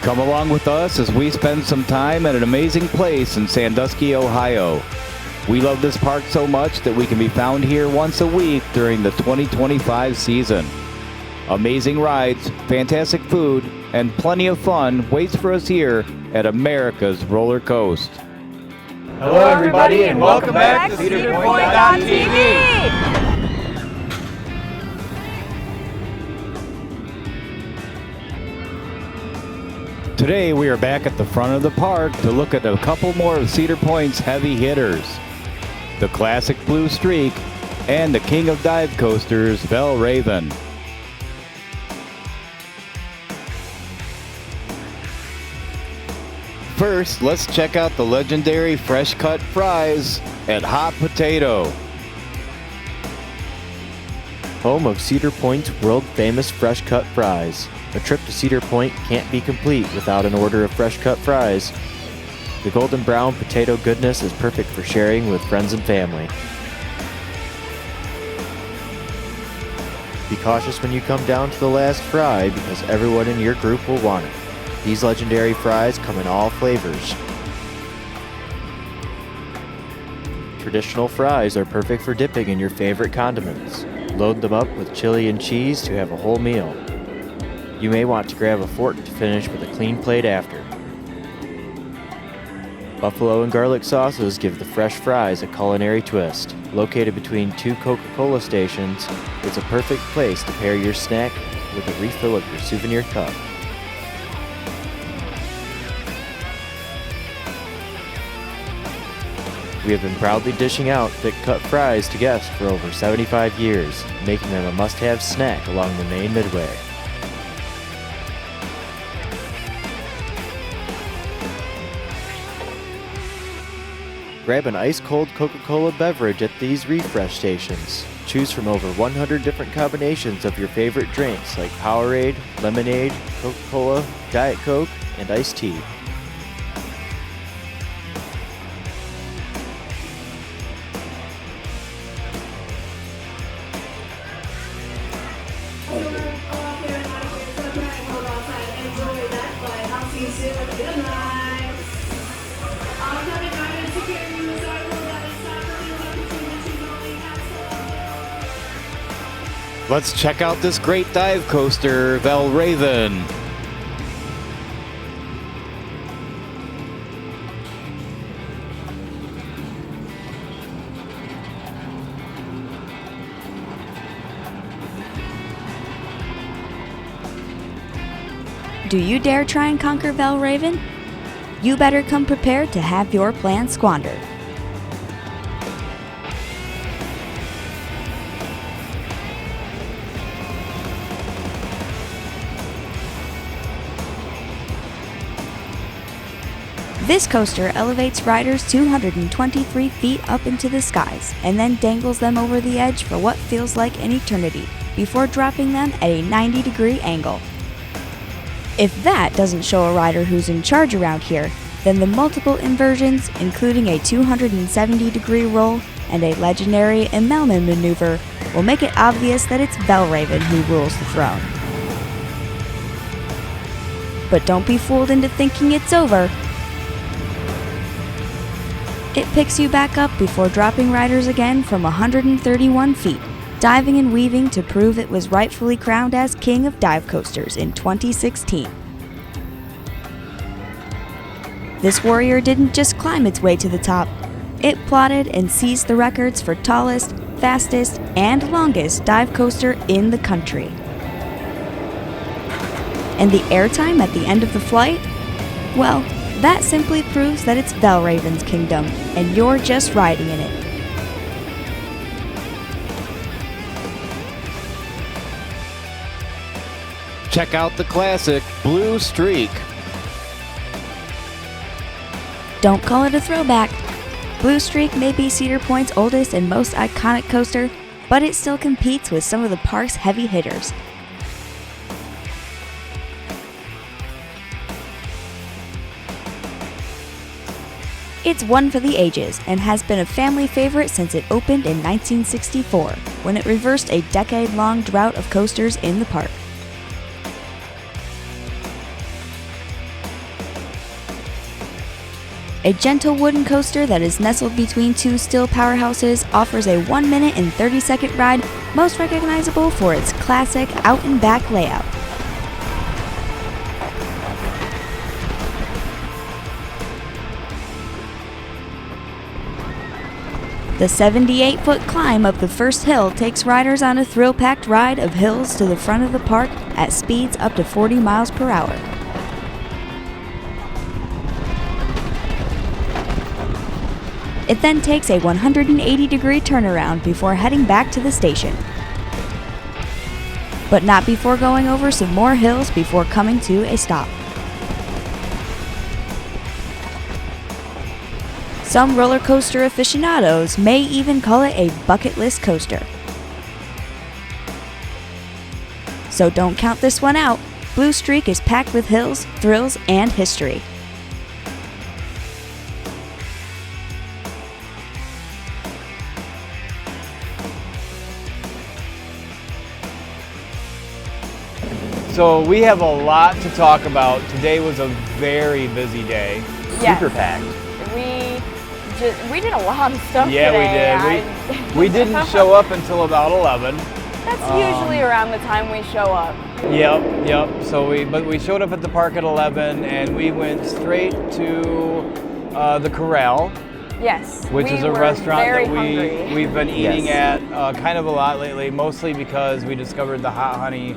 Come along with us as we spend some time at an amazing place in Sandusky, Ohio. We love this park so much that we can be found here once a week during the 2025 season. Amazing rides, fantastic food, and plenty of fun waits for us here at America's Roller Coast. Hello everybody and welcome back to CedarPointDotTV! Today we are back at the front of the park to look at a couple more of Cedar Point's heavy hitters. The classic Blue Streak and the king of dive coasters, Valravn. First, let's check out the legendary fresh cut fries at Hot Potato. Home of Cedar Point's world-famous fresh cut fries. A trip to Cedar Point can't be complete without an order of fresh cut fries. The golden brown potato goodness is perfect for sharing with friends and family. Be cautious when you come down to the last fry because everyone in your group will want it. These legendary fries come in all flavors. Traditional fries are perfect for dipping in your favorite condiments. Load them up with chili and cheese to have a whole meal. You may want to grab a fork to finish with a clean plate after. Buffalo and garlic sauces give the fresh fries a culinary twist. Located between two Coca-Cola stations, it's a perfect place to pair your snack with a refill of your souvenir cup. We have been proudly dishing out thick-cut fries to guests for over 75 years, making them a must-have snack along the Maine Midway. Grab an ice-cold Coca-Cola beverage at these refresh stations. Choose from over 100 different combinations of your favorite drinks like Powerade, lemonade, Coca-Cola, Diet Coke, and iced tea. Let's check out this great dive coaster, Valravn. Do you dare try and conquer Valravn? You better come prepared to have your plan squandered. This coaster elevates riders 223 feet up into the skies and then dangles them over the edge for what feels like an eternity before dropping them at a 90-degree angle. If that doesn't show a rider who's in charge around here, then the multiple inversions, including a 270-degree roll and a legendary Immelman maneuver, will make it obvious that it's Valravn who rules the throne. But don't be fooled into thinking it's over. It picks you back up before dropping riders again from 131 feet, diving and weaving to prove it was rightfully crowned as King of Dive Coasters in 2016. This warrior didn't just climb its way to the top, it plotted and seized the records for tallest, fastest, and longest dive coaster in the country. And the airtime at the end of the flight? Well, that simply proves that it's Valravn's kingdom, and you're just riding in it. Check out the classic Blue Streak. Don't call it a throwback. Blue Streak may be Cedar Point's oldest and most iconic coaster, but it still competes with some of the park's heavy hitters. It's one for the ages and has been a family favorite since it opened in 1964, when it reversed a decade-long drought of coasters in the park. A gentle wooden coaster that is nestled between two steel powerhouses offers a 1 minute and 30-second ride, most recognizable for its classic out and back layout. The 78-foot climb up the first hill takes riders on a thrill-packed ride of hills to the front of the park at speeds up to 40 miles per hour. It then takes a 180-degree turnaround before heading back to the station. But not before going over some more hills before coming to a stop. Some roller coaster aficionados may even call it a bucket list coaster. So don't count this one out. Blue Streak is packed with hills, thrills, and history. So we have a lot to talk about. Today was a very busy day. Yes. Super packed. We did a lot of stuff Yeah, today. we did. We didn't show up until about 11. That's usually around the time we show up. Yep. So we showed up at the park at 11, and we went straight to the Corral. Yes. Which we is a were restaurant very that hungry. we've been eating at kind of a lot lately, mostly because we discovered the hot honey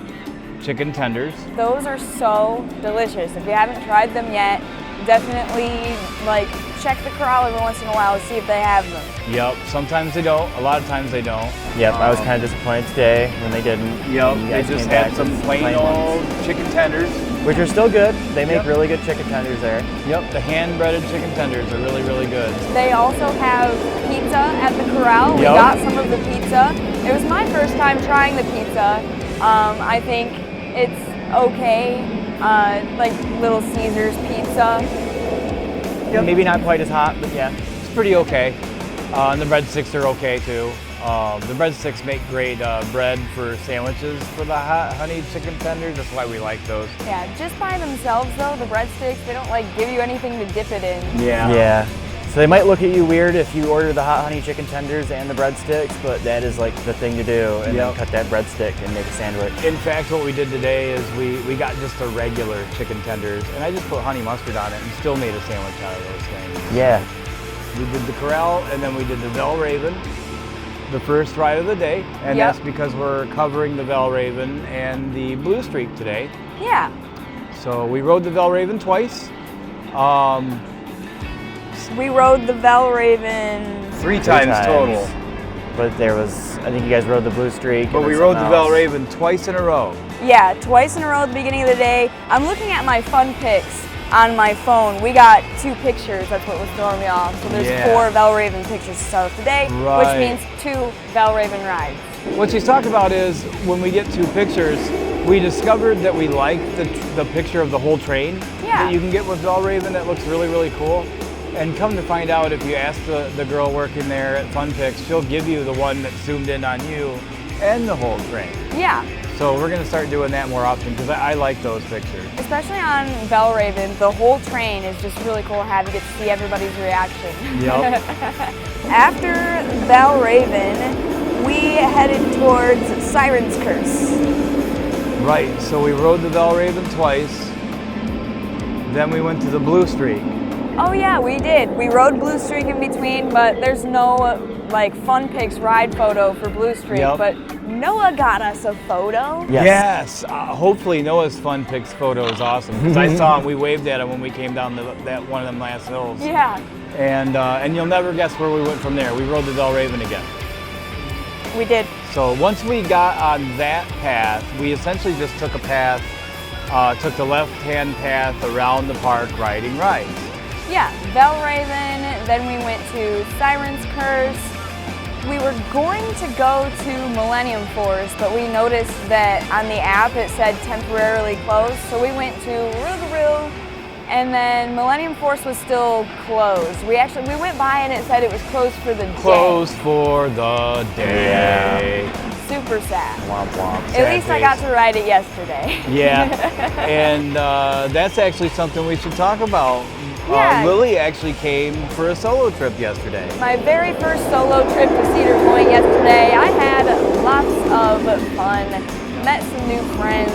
chicken tenders. Those are so delicious. If you haven't tried them yet, definitely check the Corral every once in a while to see if they have them. Yep. Sometimes they don't. A lot of times they don't. Yep, I was kind of disappointed today when they didn't. Yep. You They guys just came had back some with plain old ones, chicken tenders. which are still good. They make Yep. really good chicken tenders there. Yep. The hand-breaded chicken tenders are really, really good. They also have pizza at the Corral. We Yep. got some of the pizza. It was my first time trying the pizza. I think it's okay, like Little Caesars pizza. Yep. Maybe not quite as hot, but yeah. It's pretty okay. And the breadsticks are okay too. The breadsticks make great bread for sandwiches for the hot honey chicken tenders. That's why we like those. Yeah, just by themselves though, the breadsticks, they don't give you anything to dip it in. Yeah. So they might look at you weird if you order the hot honey chicken tenders and the breadsticks, but that is the thing to do. And then cut that breadstick and make a sandwich. In fact, what we did today is we got just the regular chicken tenders, and I just put honey mustard on it and still made a sandwich out of those things. Yeah. We did the Corral, and then we did the Valravn, the first ride of the day, and Yep. that's because we're covering the Valravn and the Blue Streak today. Yeah. So we rode the Valravn twice. We rode the Valravn. Three times total. But I think you guys rode the Blue Streak. But and we then rode the something else. Valravn twice in a row. Yeah, twice in a row at the beginning of the day. I'm looking at my fun pics on my phone. We got 2 pictures, that's what was throwing me off. So there's Yeah. 4 Valravn pictures to start with today, Right. which means 2 Valravn rides. What she's talking about is when we get 2 pictures, we discovered that we like the picture of the whole train Yeah. that you can get with Valravn. That looks really, really cool. And come to find out, if you ask the girl working there at FunPix, she'll give you the one that's zoomed in on you and the whole train. Yeah, So we're going to start doing that more often because I like those pictures. especially on Valravn, the whole train is just really cool how you get to see everybody's reaction. Yep. After Valravn, we headed towards Siren's Curse. Right, so we rode the Valravn twice. Then we went to the Blue Streak. Oh yeah, we did. We rode Blue Streak in between, but there's no FunPix ride photo for Blue Streak. Yep. But Noah got us a photo. Yes. Hopefully Noah's FunPix photo is awesome because I saw him. We waved at him when we came down that one of them last hills. Yeah, And you'll never guess where we went from there. We rode the Valravn again. we did. So once we got on that path, we essentially just took a path, took the left-hand path around the park riding rides. Yeah, Valravn, then we went to Siren's Curse. We were going to go to Millennium Force, but we noticed that on the app it said temporarily closed, so we went to Rougarou, and then Millennium Force was still closed. We went by and it said it was closed for the day. Closed for the day. Super sad. Womp womp. At least I got to ride it yesterday. Yeah, and that's actually something we should talk about. Yeah. Lily actually came for a solo trip yesterday. My very first solo trip to Cedar Point yesterday. I had lots of fun, met some new friends,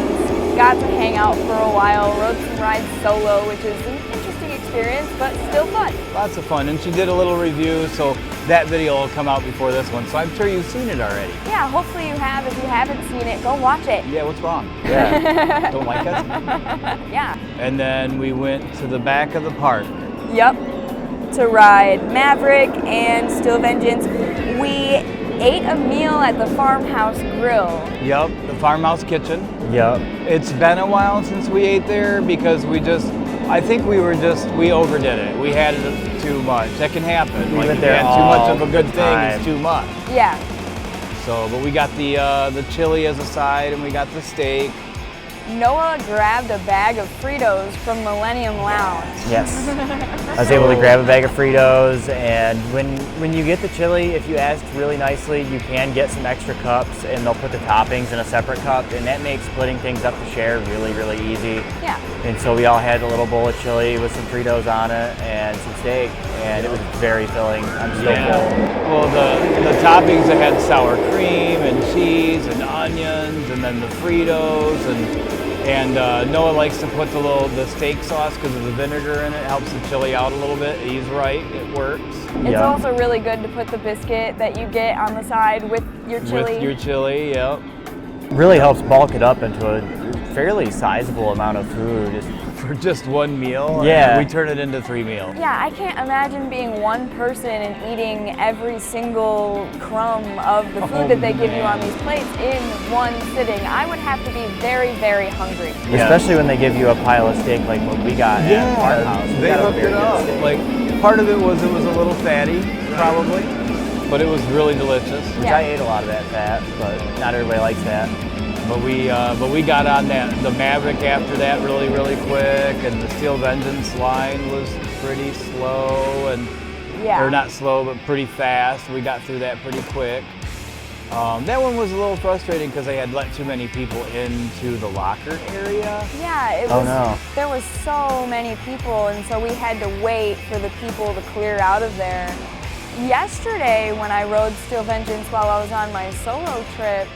got to hang out for a while, rode some rides solo, which is an interesting experience, but still fun. Lots of fun, and she did a little review, so that video will come out before this one, so I'm sure you've seen it already. Yeah, hopefully you have. If you haven't seen it, go watch it. Yeah, what's wrong? Yeah, don't like us? Yeah. And then we went to the back of the park. Yep. To ride Maverick and Steel Vengeance. We ate a meal at the Farmhouse Grill. Yep, the Farmhouse Kitchen. Yep. It's been a while since we ate there because I think we overdid it. We had it too much. That can happen. We like went if you there had too much of a all good the thing, time. it's too much. Yeah. So, but we got the chili as a side, and we got the steak. Noah grabbed a bag of Fritos from Millennium Lounge. Yes. I was able to grab a bag of Fritos, and when you get the chili, if you ask really nicely, you can get some extra cups, and they'll put the toppings in a separate cup, and that makes splitting things up to share really, really easy. Yeah. And so we all had a little bowl of chili with some Fritos on it and some steak, and it was very filling. I'm still full. Well, the toppings that had sour cream and cheese and onions, and then the Fritos, and Noah likes to put the steak sauce because of the vinegar in it. It helps the chili out a little bit. He's right, it works. It's also really good to put the biscuit that you get on the side with your chili. With your chili, yep. Really helps bulk it up into a fairly sizable amount of food. For just one meal, Yeah. we turn it into 3 meals. Yeah, I can't imagine being one person and eating every single crumb of the food that they give you on these plates in one sitting. I would have to be very, very hungry. Yeah. Especially when they give you a pile of steak like what we got at Farmhouse. We They got a hooked very it good up. steak. Like, part of it was a little fatty, probably, but it was really delicious. Which Yeah. I ate a lot of that fat, but not everybody likes that. But we got on the Maverick after that really, really quick, and the Steel Vengeance line was pretty slow, Yeah. or not slow, but pretty fast. We got through that pretty quick. That one was a little frustrating because they had let too many people into the locker area. Yeah, it Oh, was. no. There was so many people, and so we had to wait for the people to clear out of there. Yesterday, when I rode Steel Vengeance while I was on my solo trip,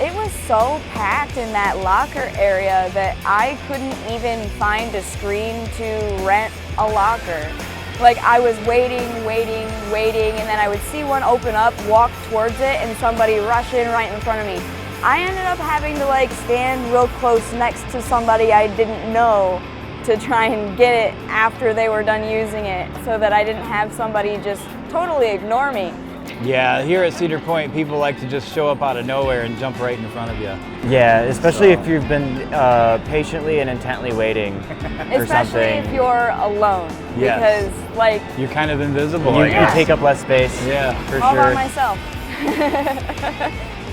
it was so packed in that locker area that I couldn't even find a screen to rent a locker. Like, I was waiting, and then I would see one open up, walk towards it, and somebody rush in right in front of me. I ended up having to stand real close next to somebody I didn't know to try and get it after they were done using it, so that I didn't have somebody just totally ignore me. Yeah, here at Cedar Point, people like to just show up out of nowhere and jump right in front of you. Yeah, especially if you've been patiently and intently waiting for Especially something. if you're alone, Yes. because You're kind of invisible. You, I you guess. take up less space. Yeah. For all by sure. myself.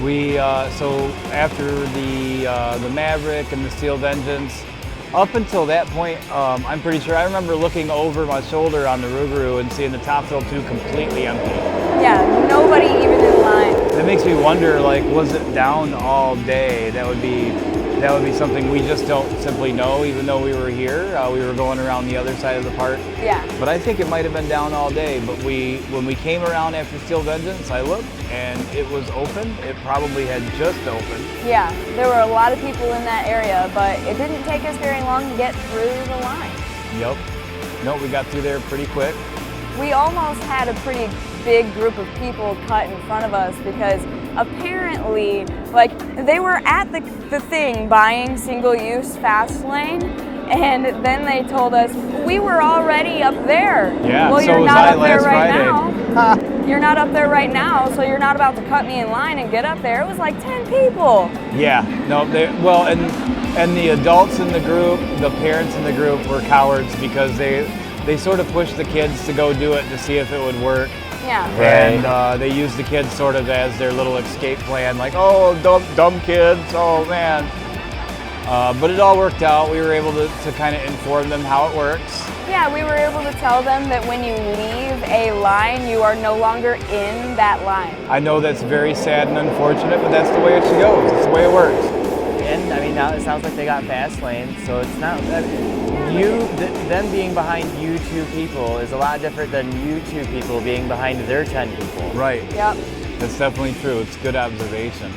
We so after the Maverick and the Steel Vengeance, up until that point, I'm pretty sure I remember looking over my shoulder on the Rougarou and seeing the top fill 2 completely empty. Yeah, nobody even in line. That makes me wonder, like, was it down all day? That would be something we just don't simply know, even though we were here. We were going around the other side of the park. Yeah. But I think it might have been down all day. But when we came around after Steel Vengeance, I looked and it was open. It probably had just opened. Yeah, there were a lot of people in that area, but it didn't take us very long to get through the line. Yep. No, we got through there pretty quick. We almost had a pretty big group of people cut in front of us because apparently, they were at the thing buying single-use fast lane, and then they told us, we were already up there. Yeah, well, so you're was not I up there last right Friday. now. You're not up there right now, so you're not about to cut me in line and get up there. It was like 10 people. Yeah. No. And the adults in the group, the parents in the group were cowards because they sort of pushed the kids to go do it to see if it would work. Yeah. And they used the kids sort of as their little escape plan, like, oh, dumb kids, oh man. But it all worked out. We were able to kind of inform them how it works. Yeah, we were able to tell them that when you leave a line, you are no longer in that line. I know that's very sad and unfortunate, but that's the way it goes. It's the way it works. And I mean, now it sounds like they got fast lanes, so it's not. them being behind you 2 people is a lot different than you 2 people being behind their 10 people. Right. Yep. That's definitely true. It's good observation.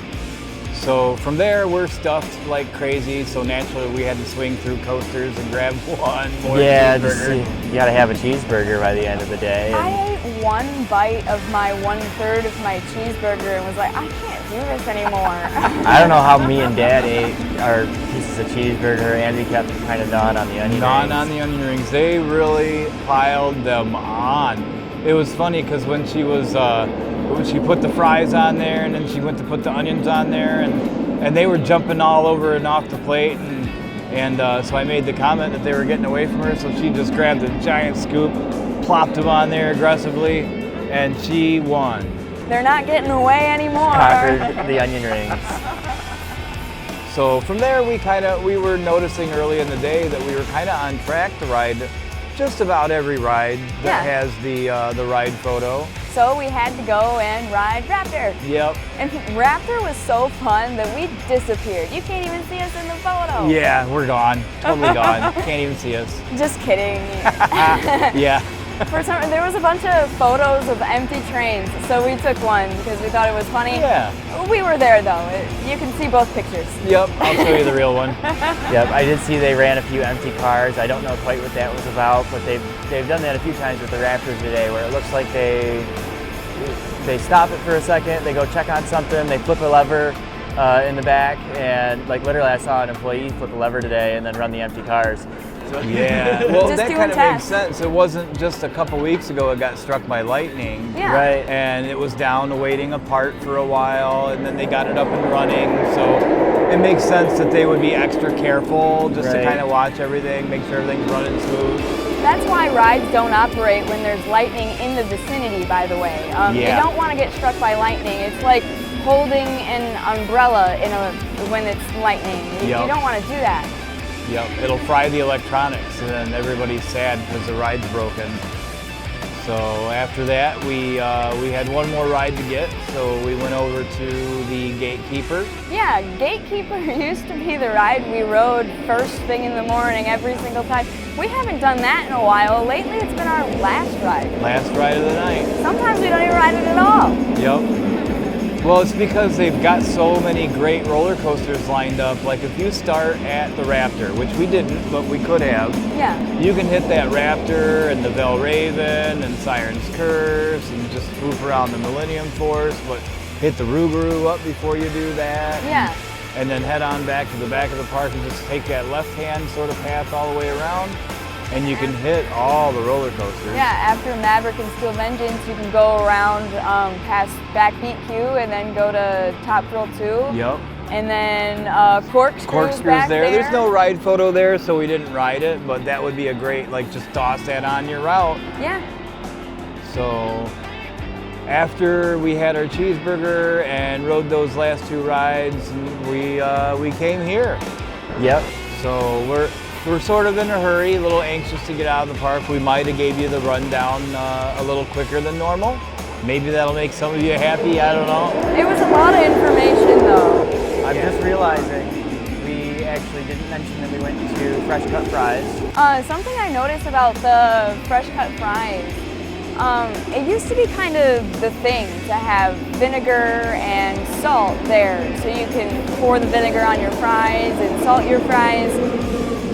So from there, we're stuffed like crazy. So naturally, we had to swing through coasters and grab one more cheeseburger. You gotta have a cheeseburger by the end of the day. I ate 1 bite of my 1/3 of my cheeseburger and was like, I can't do this anymore. I don't know how me and Dad ate our pieces of cheeseburger, and we kept kind of gnawing on the onion rings. Gnawing on the onion rings. They really piled them on. It was funny because when she was when she put the fries on there, and then she went to put the onions on there, and they were jumping all over and off the plate, and so I made the comment that they were getting away from her, so she just grabbed a giant scoop, plopped them on there aggressively, and she won. They're not getting away anymore. Conquered the onion rings. So from there, we were noticing early in the day that we were kind of on track to ride just about every ride that has the ride photo. So we had to go and ride Raptor. Yep. And Raptor was so fun that we disappeared. You can't even see us in the photo. Yeah, we're gone. Totally gone. Can't even see us. Just kidding. Yeah. There was a bunch of photos of empty trains, so we took one because we thought it was funny. Yeah. We were there though. You can see both pictures. Yep, I'll show you the real one. Yep, I did see they ran a few empty cars. I don't know quite what that was about, but they've done that a few times with the Raptors today, where it looks like they stop it for a second, they go check on something, they flip a lever in the back, and like literally I saw an employee flip a lever today and then run the empty cars. So, yeah, well Just that doing kind of makes tests. sense. It wasn't just a couple weeks ago it got struck by lightning. Yeah. Right. And it was down awaiting a part for a while, and then they got it up and running. So it makes sense that they would be extra careful just to Right. kind of watch everything, make sure everything's running smooth. That's why rides don't operate when there's lightning in the vicinity, by the way. You don't want to get struck by lightning. It's like holding an umbrella when it's lightning. You don't want to do that. Yep, it'll fry the electronics, and then everybody's sad because the ride's broken. So after that, we had one more ride to get, so we went over to the Gatekeeper. Yeah, Gatekeeper used to be the ride we rode first thing in the morning every single time. We haven't done that in a while. Lately, it's been our last ride. Last ride of the night. Sometimes we don't even ride it at all. Yep. Well, it's because they've got so many great roller coasters lined up. Like if you start at the Raptor, which we didn't, but we could have, Yeah. you can hit that Raptor and the Valravn and Siren's Curse and just swoop around the Millennium Force, but hit the Rougarou up before you do that. Yeah. And then head on back to the back of the park and just take that left-hand sort of path all the way around, and you can hit all the roller coasters. Yeah, after Maverick and Steel Vengeance, you can go around past Backbeat Q and then go to Top Thrill 2. Yep. And then Corkscrew's back there. There's no ride photo there, so we didn't ride it, but that would be a great, like, just toss that on your route. Yeah. So after we had our cheeseburger and rode those last 2 rides, we came here. Yep. So we're sort of in a hurry, a little anxious to get out of the park. We might have gave you the rundown a little quicker than normal. Maybe that'll make some of you happy, I don't know. It was a lot of information though. I'm just realizing we actually didn't mention that we went to Fresh Cut Fries. Something I noticed about the fresh cut fries, it used to be kind of the thing to have vinegar and salt there. So you can pour the vinegar on your fries and salt your fries.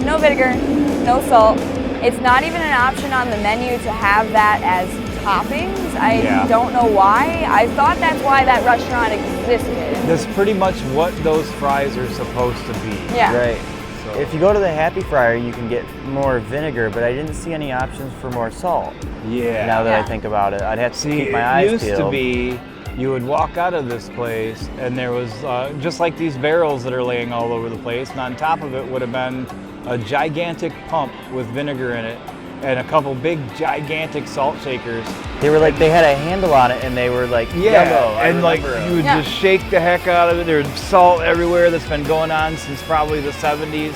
No vinegar, no salt. It's not even an option on the menu to have that as toppings. I don't know why. I thought that's why that restaurant existed. That's pretty much what those fries are supposed to be. Yeah. Right. So, If you go to the Happy Fryer, you can get more vinegar, but I didn't see any options for more salt. yeah. Now that Yeah. I think about it, I'd have to See, keep my eyes it used peeled. to be you would walk out of this place and there was just like these barrels that are laying all over the place, and on top of it would have been a gigantic pump with vinegar in it and a couple big gigantic salt shakers. They were like, they had a handle on it and they were like yellow. I and like remember 'em. you would Yeah. just shake the heck out of it. There's salt everywhere that's been going on since probably the 70s.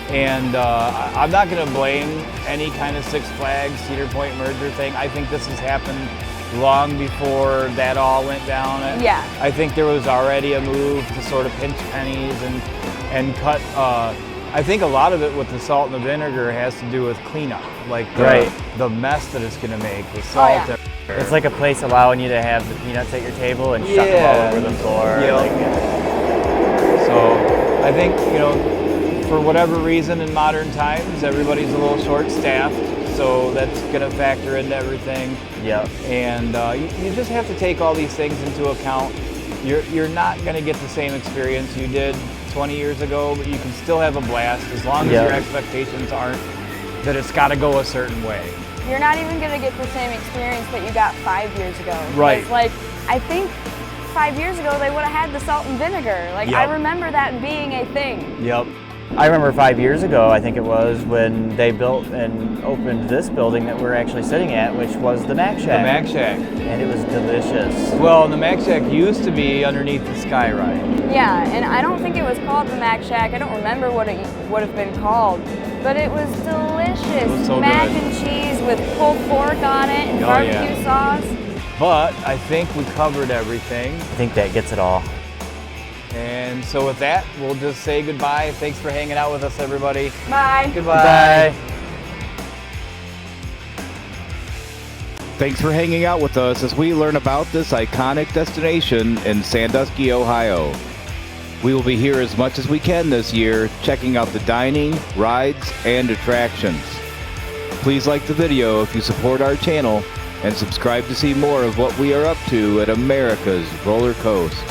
And I'm not going to blame any kind of Six Flags Cedar Point merger thing. I think this has happened long before that all went down. Yeah. I think there was already a move to sort of pinch pennies and cut I think a lot of it with the salt and the vinegar has to do with cleanup, like the mess that it's going to make with salt. yeah. It's like a place allowing you to have the peanuts at your table and chuck them all over the floor. So I think, you know, for whatever reason in modern times, everybody's a little short-staffed, so that's going to factor into everything. Yep. And you just have to take all these things into account. You're not going to get the same experience you did 20 years ago, but you can still have a blast as long as your expectations aren't that it's got to go a certain way. You're not even going to get the same experience that you got 5 years ago. Right. It's like, I think 5 years ago they would have had the salt and vinegar. Like, I remember that being a thing. Yep. I remember 5 years ago, I think it was, when they built and opened this building that we're actually sitting at, which was the Mac Shack. The Mac Shack. And it was delicious. Well, the Mac Shack used to be underneath the Sky Ride. Yeah, and I don't think it was called the Mac Shack. I don't remember what it would have been called, but it was delicious. It was so Mac good. and cheese with pulled pork on it and barbecue sauce. But I think we covered everything. I think that gets it all. And so with that, we'll just say goodbye. Thanks for hanging out with us, everybody. Bye. Goodbye. Thanks for hanging out with us as we learn about this iconic destination in Sandusky, Ohio. We will be here as much as we can this year, checking out the dining, rides, and attractions. Please like the video if you support our channel, and subscribe to see more of what we are up to at America's Roller Coast.